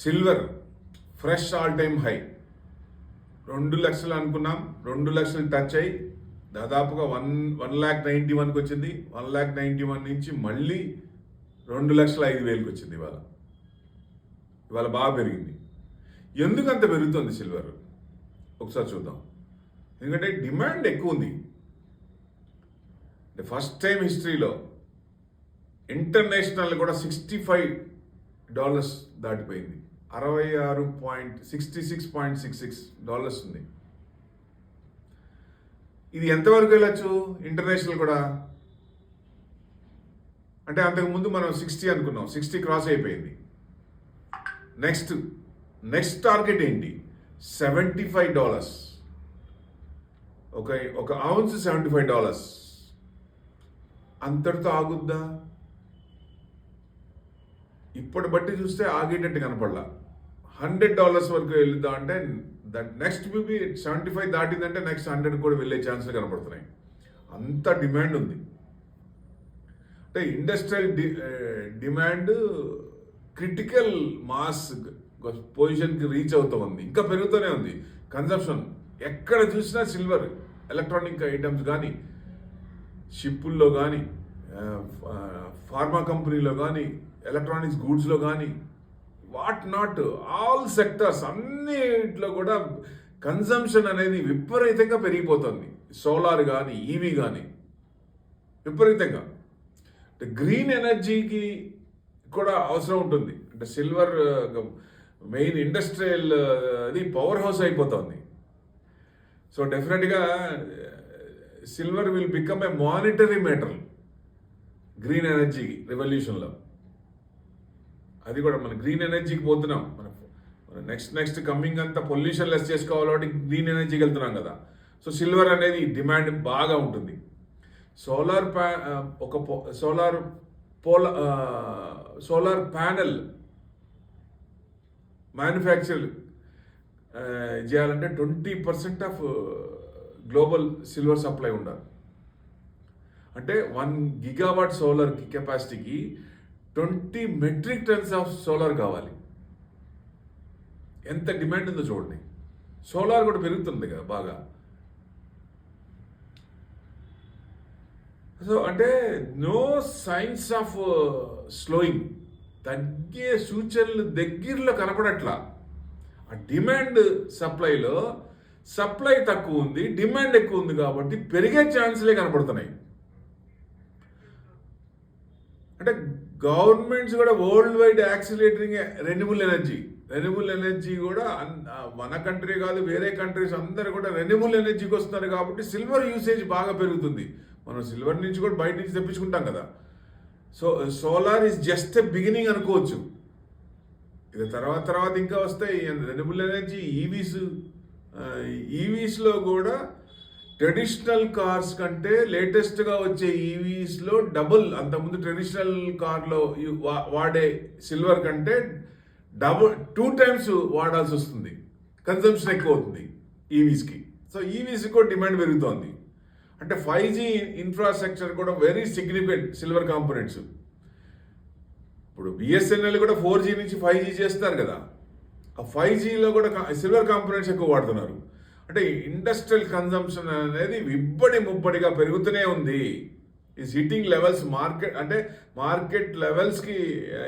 Silver fresh all time high 2 లక్షలు అనుకున్నాం, 2 లక్షలు టచ్ అయ్యి దాదాపుగా 1,91,000కి వచ్చింది. 1,91,000 నుంచి మళ్ళీ 2,05,000కి వచ్చింది. ఇవాళ బాగా పెరిగింది. ఎందుకు అంత పెరుగుతుంది సిల్వర్ ఒకసారి చూద్దాం. ఎందుకంటే డిమాండ్ ఎక్కువ ఉంది. ఫస్ట్ టైం హిస్టరీలో ఇంటర్నేషనల్ కూడా $65 దాటిపోయింది. 66.66 ఉంది. ఇది ఎంతవరకు వెళ్ళచ్చు ఇంటర్నేషనల్ కూడా? అంటే అంతకుముందు మనం 60 అనుకున్నాం, 60 క్రాస్ అయిపోయింది. నెక్స్ట్ టార్గెట్ ఏంటి? $75. ఒక ఔన్స్ $75. అంతటితో ఆగుద్దా? ఇప్పటి బట్టి చూస్తే ఆగేటట్టు కనపడలా. $100 వరకు వెళ్తా అంటే నెక్స్ట్ మేబీ 75 దాటిందంటే నెక్స్ట్ 100 కూడా వెళ్ళే ఛాన్సులు కనపడుతున్నాయి. అంత డిమాండ్ ఉంది. అంటే ఇండస్ట్రియల్ డిమాండ్ క్రిటికల్ మాస్ పొజిషన్కి రీచ్ అవుతూ ఉంది. ఇంకా పెరుగుతూనే ఉంది కన్జంప్షన్. ఎక్కడ చూసినా సిల్వర్, ఎలక్ట్రానిక్ ఐటమ్స్ కానీ, షిప్పుల్లో కానీ, ఫార్మా కంపెనీలో కానీ, ఎలక్ట్రానిక్స్ గూడ్స్లో కానీ, వాట్ నాట్ ఆల్ సెక్టర్స్ అన్నిట్లో కూడా కన్జంప్షన్ అనేది విపరీతంగా పెరిగిపోతుంది. సోలార్ కానీ, ఈవీ కానీ విపరీతంగా. అంటే గ్రీన్ ఎనర్జీకి కూడా అవసరం ఉంటుంది. అంటే సిల్వర్ మెయిన్ ఇండస్ట్రియల్ అది పవర్ హౌస్ అయిపోతుంది. సో డెఫినెట్గా silver will become a monetary metal green energy రెవల్యూషన్లో. అది కూడా మన గ్రీన్ ఎనర్జీకి పోతున్నాం. మన నెక్స్ట్ కమింగ్ అంతా పొల్యూషన్ లెస్ చేసుకోవాలి కాబట్టి గ్రీన్ ఎనర్జీకి వెళ్తున్నాం కదా. సో సిల్వర్ అనేది డిమాండ్ బాగా ఉంటుంది. సోలార్ ప్యానెల్ మ్యానుఫ్యాక్చర్ చేయాలంటే 20% ఆఫ్ గ్లోబల్ సిల్వర్ సప్లై ఉండాలి. అంటే 1 గిగావాట్ సోలార్ కెపాసిటీకి 20 మెట్రిక్ టన్స్ ఆఫ్ సోలార్ కావాలి. ఎంత డిమాండ్ ఉందో చూడండి. సోలార్ కూడా పెరుగుతుంది కదా బాగా. సో అంటే నో సైన్స్ ఆఫ్ స్లోయింగ్, తగ్గే సూచనలు దగ్గరలో కనపడట్లా. ఆ డిమాండ్ సప్లైలో సప్లై తక్కువ ఉంది, డిమాండ్ ఎక్కువ ఉంది కాబట్టి పెరిగే ఛాన్స్లే కనపడుతున్నాయి. అంటే గవర్నమెంట్స్ కూడా వరల్డ్ వైడ్ యాక్సిలేటరింగ్ రెన్యూబుల్ ఎనర్జీ కూడా మన కంట్రీ కాదు వేరే కంట్రీస్ అందరూ కూడా రెన్యూబుల్ ఎనర్జీకి వస్తున్నారు కాబట్టి సిల్వర్ యూసేజ్ బాగా పెరుగుతుంది. మనం సిల్వర్ నుంచి కూడా బయట నుంచి తెప్పించుకుంటాం కదా. So solar is just a beginning అనుకోవచ్చు. ఇది తర్వాత ఇంకా వస్తాయి రెన్యూబుల్ ఎనర్జీ. ఈవీస్లో కూడా ట్రెడిషనల్ కార్స్ కంటే లేటెస్ట్గా వచ్చే ఈవీస్లో డబుల్, అంతకుముందు ట్రెడిషనల్ కార్లో వాడే సిల్వర్ కంటే 2 times వాడాల్సి వస్తుంది. కన్జంప్షన్ ఎక్కువ అవుతుంది ఈవీస్కి. సో ఈవీస్కి కూడా డిమాండ్ పెరుగుతోంది. అంటే 5G ఇన్ఫ్రాస్ట్రక్చర్ కూడా వెరీ సిగ్నిఫికెంట్ సిల్వర్ కాంపోనెంట్స్. ఇప్పుడు బిఎస్ఎన్ఎల్ కూడా 4G నుంచి 5G చేస్తారు కదా. ఆ 5Gలో కూడా సిల్వర్ కాంపోనెంట్స్ ఎక్కువ వాడుతున్నారు. అంటే ఇండస్ట్రియల్ కన్జంప్షన్ అనేది ముబ్బడిగా పెరుగుతూనే ఉంది. ఈజ్ హిట్టింగ్ లెవెల్స్ మార్కెట్ లెవెల్స్కి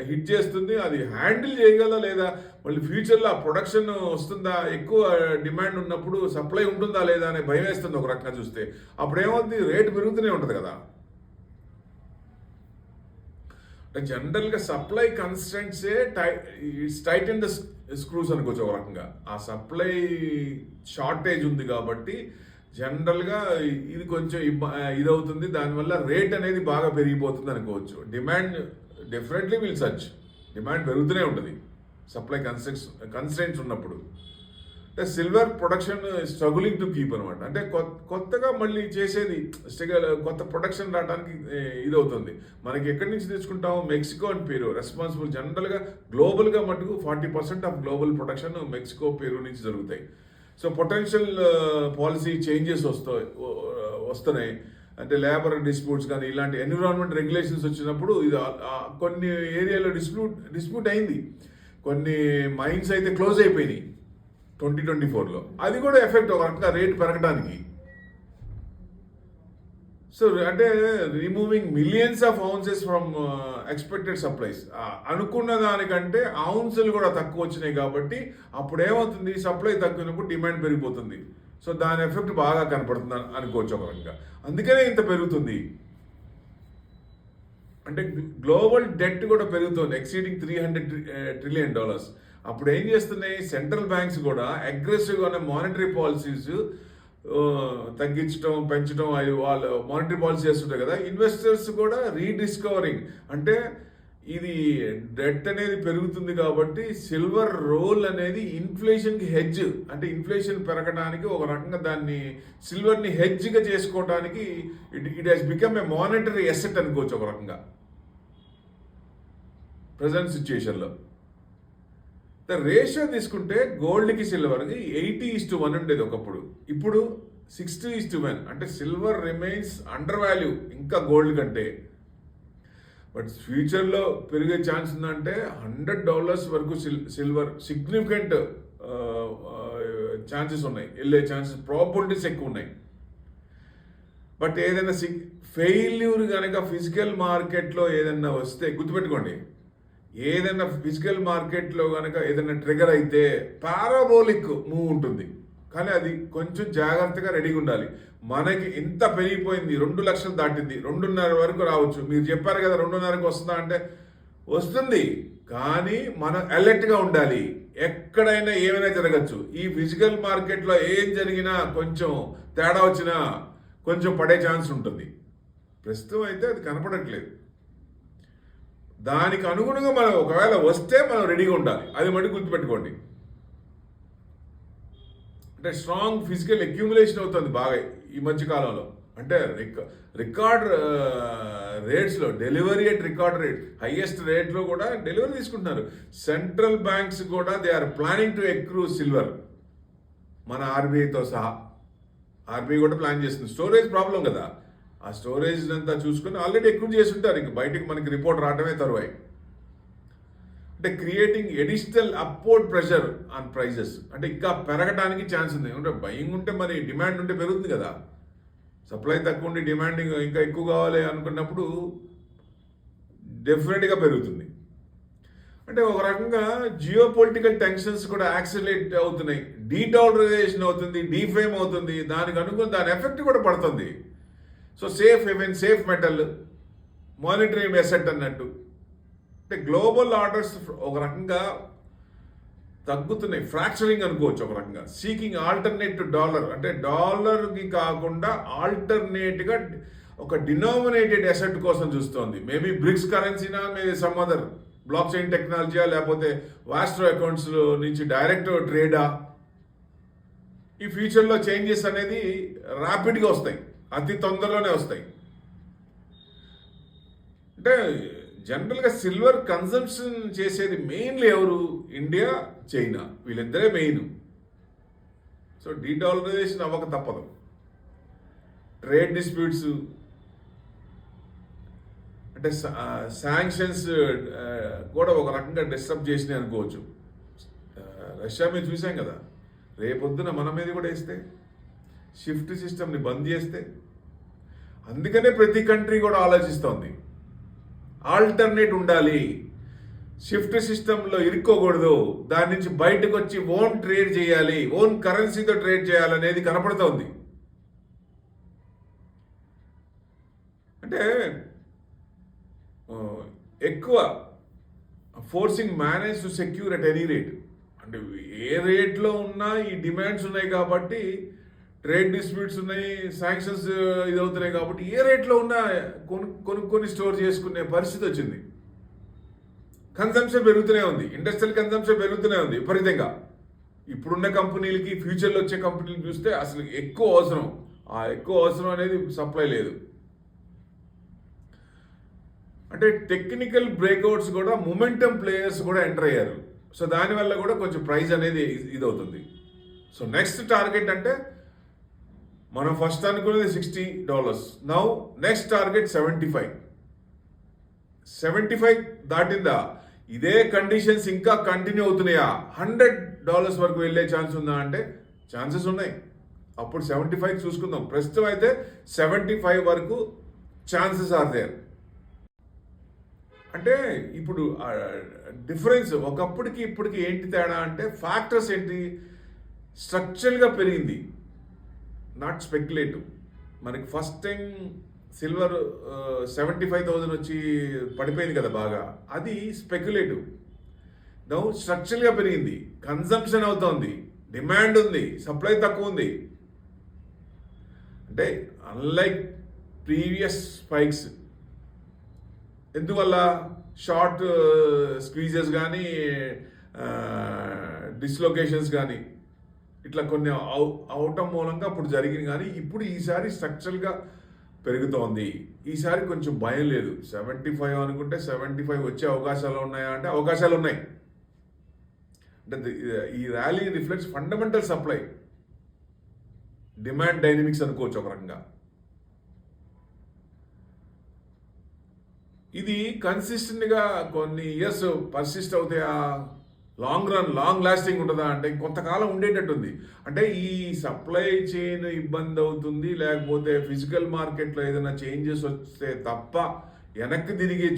హిట్ చేస్తుంది. అది హ్యాండిల్ చేయగలదా లేదా, మళ్ళీ ఫ్యూచర్లో ఆ ప్రొడక్షన్ వస్తుందా, ఎక్కువ డిమాండ్ ఉన్నప్పుడు సప్లై ఉంటుందా లేదా అనే భయం వేస్తుంది ఒక రకంగా చూస్తే. అప్పుడు ఏమవుతుంది, రేటు పెరుగుతూనే ఉంటుంది కదా. అంటే జనరల్గా సప్లై కన్స్టెంట్సే టైట్ ఇన్ ద స్క్రూస్ అనుకోవచ్చు ఒక రకంగా. ఆ సప్లై షార్టేజ్ ఉంది కాబట్టి జనరల్గా ఇది కొంచెం ఇదవుతుంది. దానివల్ల రేట్ అనేది బాగా పెరిగిపోతుంది demand definitely will surge. Demand పెరుగుతూనే ఉంటుంది సప్లై కన్స్టెంట్స్ ఉన్నప్పుడు. అంటే silver production struggling to keep అనమాట. అంటే కొత్తగా మళ్ళీ చేసేది కొత్త ప్రొడక్షన్ రావడానికి ఇదవుతుంది. మనకి ఎక్కడి నుంచి తెచ్చుకుంటాము? Mexico and Peru responsible. జనరల్గా గ్లోబల్గా మటుకు 40% of global production Mexico, Peru నుంచి జరుగుతాయి. సో పొటెన్షియల్ పాలసీ చేంజెస్ వస్తున్నాయి. అంటే లేబర్ డిస్ప్యూట్స్ కానీ ఇలాంటి ఎన్విరాన్మెంట్ రెగ్యులేషన్స్ వచ్చినప్పుడు ఇది కొన్ని ఏరియాలో డిస్ప్యూట్ అయింది. కొన్ని మైన్స్ అయితే క్లోజ్ అయిపోయినాయి 2024లో. అది కూడా ఎఫెక్ట్ ఒక రకంగా రేట్ పెరగడానికి. సో అంటే removing millions of ounces from expected supplies. అనుకున్న దానికంటే ఔన్సులు కూడా తక్కువ వచ్చినాయి కాబట్టి అప్పుడు ఏమవుతుంది, సప్లై తగ్గినప్పుడు డిమాండ్ పెరిగిపోతుంది. సో దాని ఎఫెక్ట్ బాగా కనపడుతుంది అనుకోవచ్చు ఒక రకంగా. అందుకనే ఇంత పెరుగుతుంది. అంటే గ్లోబల్ డెట్ కూడా పెరుగుతుంది, ఎక్సీడింగ్ $300 trillion. అప్పుడు ఏం చేస్తున్నాయి సెంట్రల్ బ్యాంక్స్ కూడా అగ్రెసివ్గా మానిటరీ పాలసీస్ తగ్గించడం పెంచడం అవి వాళ్ళు మానిటరీ పాలసీ చేస్తుంటారు కదా. ఇన్వెస్టర్స్ కూడా రీడిస్కవరింగ్, అంటే ఇది డెట్ అనేది పెరుగుతుంది కాబట్టి సిల్వర్ రోల్ అనేది ఇన్ఫ్లేషన్కి హెడ్జ్, అంటే ఇన్ఫ్లేషన్ పెరగడానికి ఒక రకంగా దాన్ని సిల్వర్ని హెడ్జ్గా చేసుకోవడానికి it has become a monetary asset అనుకోవచ్చు ఒక రకంగా ప్రజెంట్ సిచ్యుయేషన్లో. రేషియో తీసుకుంటే గోల్డ్కి సిల్వర్కి 80:1 ఉండేది ఒకప్పుడు, ఇప్పుడు 60:1. అంటే సిల్వర్ రిమైన్స్ అండర్ వాల్యూ ఇంకా గోల్డ్ కంటే. బట్ ఫ్యూచర్లో పెరిగే ఛాన్స్ ఉందంటే $100 వరకు సిల్వర్ సిగ్నిఫికెంట్ ఛాన్సెస్ ఉన్నాయి, వెళ్ళే ఛాన్సెస్ ప్రాబిలిటీస్ ఎక్కువ ఉన్నాయి. బట్ ఏదైనా ఫెయిల్యూర్ కనుక ఫిజికల్ మార్కెట్లో ఏదైనా వస్తే గుర్తుపెట్టుకోండి, ఏదైనా ఫిజికల్ మార్కెట్లో కనుక ఏదైనా ట్రిగర్ అయితే పారాబోలిక్ మూవ్ ఉంటుంది, కానీ అది కొంచెం జాగ్రత్తగా రెడీగా ఉండాలి. మనకి ఇంత పెరిగిపోయింది, 2 లక్షలు దాటింది, 2.5 వరకు రావచ్చు. మీరు చెప్పారు కదా 2.5కి వస్తుందా అంటే వస్తుంది, కానీ మనం అలర్ట్గా ఉండాలి. ఎక్కడైనా ఏమైనా జరగచ్చు. ఈ ఫిజికల్ మార్కెట్లో ఏం జరిగినా కొంచెం తేడా వచ్చినా కొంచెం పడే ఛాన్స్ ఉంటుంది. ప్రస్తుతం అయితే అది కనపడట్లేదు. దానికి అనుగుణంగా మనం ఒకవేళ వస్తే మనం రెడీగా ఉండాలి, అది మటుకు గుర్తుపెట్టుకోండి. అంటే స్ట్రాంగ్ ఫిజికల్ అక్యూములేషన్ అవుతుంది బాగా ఈ మధ్యకాలంలో. అంటే రికార్డ్ రేట్స్లో delivery at record rate, highest రేట్లో కూడా డెలివరీ తీసుకుంటున్నారు. సెంట్రల్ బ్యాంక్స్ కూడా they are planning to accrue silver, మన ఆర్బీఐతో సహా. ఆర్బీఐ కూడా ప్లాన్ చేస్తుంది. స్టోరేజ్ ప్రాబ్లం కదా, ఆ స్టోరేజ్ అంతా చూసుకొని ఆల్రెడీ ఎక్కువ చేసి ఉంటారు, ఇంక బయటకు మనకి రిపోర్ట్ రావడమే తరువాయి. అంటే creating additional upward pressure on prices, అంటే ఇంకా పెరగడానికి ఛాన్స్ ఉంది. అంటే బయింగ్ ఉంటే మరి డిమాండ్ ఉంటే పెరుగుతుంది కదా, సప్లై తక్కువ ఉండి డిమాండ్ ఇంకా ఎక్కువ కావాలి అనుకున్నప్పుడు డెఫినెట్గా పెరుగుతుంది. అంటే ఒక రకంగా జియో పొలిటికల్ టెన్షన్స్ కూడా యాక్సిలేట్ అవుతున్నాయి, డీడాలరైజేషన్ అవుతుంది, డీఫేమ్ అవుతుంది, దానికి అనుకుని దాని ఎఫెక్ట్ కూడా పడుతుంది. So safe haven, safe metal, monetary asset అన్నట్టు. అంటే గ్లోబల్ ఆర్డర్స్ ఒక రకంగా తగ్గుతున్నాయి, ఫ్రాక్చరింగ్ అనుకోవచ్చు ఒక రకంగా. సీకింగ్ ఆల్టర్నేట్ టు డాలర్, అంటే డాలర్కి కాకుండా ఆల్టర్నేట్గా ఒక డినామినేటెడ్ అసెట్ కోసం చూస్తోంది. మేబీ బ్రిక్స్ కరెన్సీనా, maybe some other block chain టెక్నాలజీయా, లేకపోతే వాస్ట్రో అకౌంట్స్ నుంచి డైరెక్ట్ ట్రేడా. ఈ ఫ్యూచర్లో చేంజెస్ అనేది ర్యాపిడ్గా వస్తాయి, అతి తొందరలోనే వస్తాయి. అంటే జనరల్గా సిల్వర్ కన్జంప్షన్ చేసేది మెయిన్లీ ఎవరు, ఇండియా, చైనా, వీళ్ళిద్దరే మెయిన్. సో డీడాలరైజేషన్ అవ్వక తప్పదు. ట్రేడ్ డిస్ప్యూట్స్, అంటే శాంక్షన్స్ కూడా ఒక రకంగా డిస్టర్బ్ చేసినాయి అనుకోవచ్చు. రష్యా మీద చూసాం కదా, రేపొద్దున మన మీద కూడా వేస్తే, షిఫ్ట్ సిస్టమ్ని బంద్ చేస్తే. అందుకనే ప్రతి కంట్రీ కూడా ఆలోచిస్తోంది, ఆల్టర్నేట్ ఉండాలి, షిఫ్ట్ సిస్టంలో ఇరుక్కోకూడదు, దాని నుంచి బయటకు వచ్చి ఓన్ ట్రేడ్ చేయాలి, ఓన్ కరెన్సీతో ట్రేడ్ చేయాలనేది కనపడుతోంది. అంటే ఎక్కువ forcing manage to secure at any rate, అంటే ఏ రేట్లో ఉన్నా ఈ డిమాండ్స్ ఉన్నాయి కాబట్టి, ట్రేడ్ డిస్ప్యూట్స్ ఉన్నాయి, శాంక్షన్స్ ఇది అవుతున్నాయి కాబట్టి ఏ రేట్లో ఉన్నా కొనుక్కొని స్టోర్ చేసుకునే పరిస్థితి వచ్చింది. కన్సంప్షన్ పెరుగుతూనే ఉంది, ఇండస్ట్రియల్ కన్సంప్షన్ పెరుగుతూనే ఉంది విపరీతంగా. ఇప్పుడున్న కంపెనీలకి ఫ్యూచర్లో వచ్చే కంపెనీలు చూస్తే అసలు ఎక్కువ అవసరం, ఆ ఎక్కువ అవసరం అనేది సప్లై లేదు. అంటే టెక్నికల్ బ్రేక్అవుట్స్ కూడా మొమెంటమ్ ప్లేయర్స్ కూడా ఎంటర్ అయ్యారు. సో దానివల్ల కూడా కొంచెం ప్రైస్ అనేది ఇదవుతుంది. సో నెక్స్ట్ టార్గెట్ అంటే మనం ఫస్ట్ అనుకునేది $60, నౌ నెక్స్ట్ టార్గెట్ 75 దాటిందా ఇదే కండిషన్స్ ఇంకా కంటిన్యూ అవుతున్నాయా, $100 వరకు వెళ్ళే ఛాన్స్ ఉందా అంటే ఛాన్సెస్ ఉన్నాయి. అప్పుడు 75 చూసుకుందాం. ప్రస్తుతం అయితే 75 వరకు ఛాన్సెస్ ఆర్ దేర్. అంటే ఇప్పుడు డిఫరెన్స్ ఒకప్పటికి ఇప్పటికి ఏంటి తేడా అంటే ఫ్యాక్టర్స్ ఏంటి, స్ట్రక్చరల్గా పెరిగింది, నాట్ స్పెక్యులేటివ్. మనకి ఫస్ట్ టైం సిల్వర్ 75,000 వచ్చి పడిపోయింది కదా బాగా, అది స్పెక్యులేటివ్. నౌ స్ట్రక్చరల్గా పెరిగింది, కన్సంప్షన్ అవుతోంది, డిమాండ్ ఉంది, సప్లై తక్కువ ఉంది. అంటే అన్లైక్ ప్రీవియస్ స్పైక్స్, ఎందువల్ల షార్ట్ స్క్వీజెస్ కానీ డిస్లొకేషన్స్ కానీ ఇట్లా కొన్ని అవటం మూలంగా అప్పుడు జరిగింది. కానీ ఇప్పుడు ఈసారి స్ట్రక్చరల్గా పెరుగుతోంది. ఈసారి కొంచెం భయం లేదు. 75 అనుకుంటే 75 వచ్చే అవకాశాలు ఉన్నాయా అంటే అవకాశాలు ఉన్నాయి. అంటే ఈ rally reflects fundamental supply demand dynamics అనుకోవచ్చు ఒక రకంగా. ఇది కన్సిస్టెంట్గా కొన్ని ఇయర్స్ పర్సిస్ట్ అవుతాయా, లాంగ్ రన్ లాంగ్ లాస్టింగ్ ఉంటుందా అంటే కొంతకాలం ఉండేటట్టుంది. అంటే ఈ సప్లై చైన్ ఇబ్బంది అవుతుంది, లేకపోతే ఫిజికల్ మార్కెట్లో ఏదైనా చేంజెస్ వస్తే తప్ప వెనక్కి తిరిగి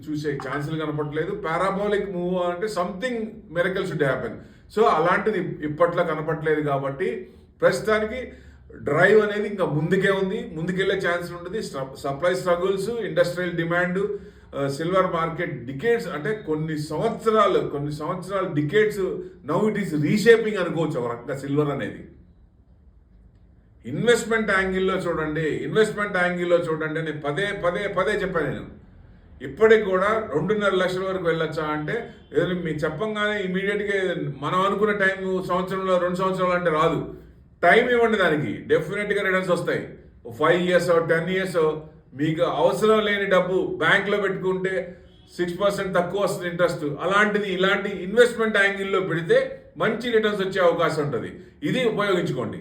చూసే ఛాన్సులు కనపడలేదు. పారాబోలిక్ మూవ్ అంటే something miracle should happen. So అలాంటిది ఇప్పట్లో కనపడలేదు. కాబట్టి ప్రస్తుతానికి డ్రైవ్ అనేది ఇంకా ముందుకే ఉంది, ముందుకెళ్లే ఛాన్స్ ఉంటుంది. Supply struggles, industrial demand, silver market decades, అంటే కొన్ని సంవత్సరాలు decades now it is reshaping అనుకోవచ్చు ఒక రకంగా సిల్వర్ అనేది. ఇన్వెస్ట్మెంట్ యాంగిల్లో చూడండి నేను పదే చెప్పాను. నేను ఇప్పటికి కూడా 2.5 లక్షల వరకు వెళ్ళొచ్చా అంటే ఏదైనా మీకు చెప్పంగానే ఇమీడియట్గా మనం అనుకున్న టైం సంవత్సరంలో 2 సంవత్సరాలు అంటే రాదు. టైం ఇవ్వండి, దానికి డెఫినెట్గా రిటర్న్స్ వస్తాయి. 5 ఇయర్స్ 10 ఇయర్స్ మీకు అవసరం లేని డబ్బు బ్యాంక్లో పెట్టుకుంటే 6% తక్కువ వస్తుంది ఇంట్రెస్ట్. అలాంటిది ఇలాంటి ఇన్వెస్ట్మెంట్ యాంగిల్లో పెడితే మంచి రిటర్న్స్ వచ్చే అవకాశం ఉంటుంది. ఇది ఉపయోగించుకోండి.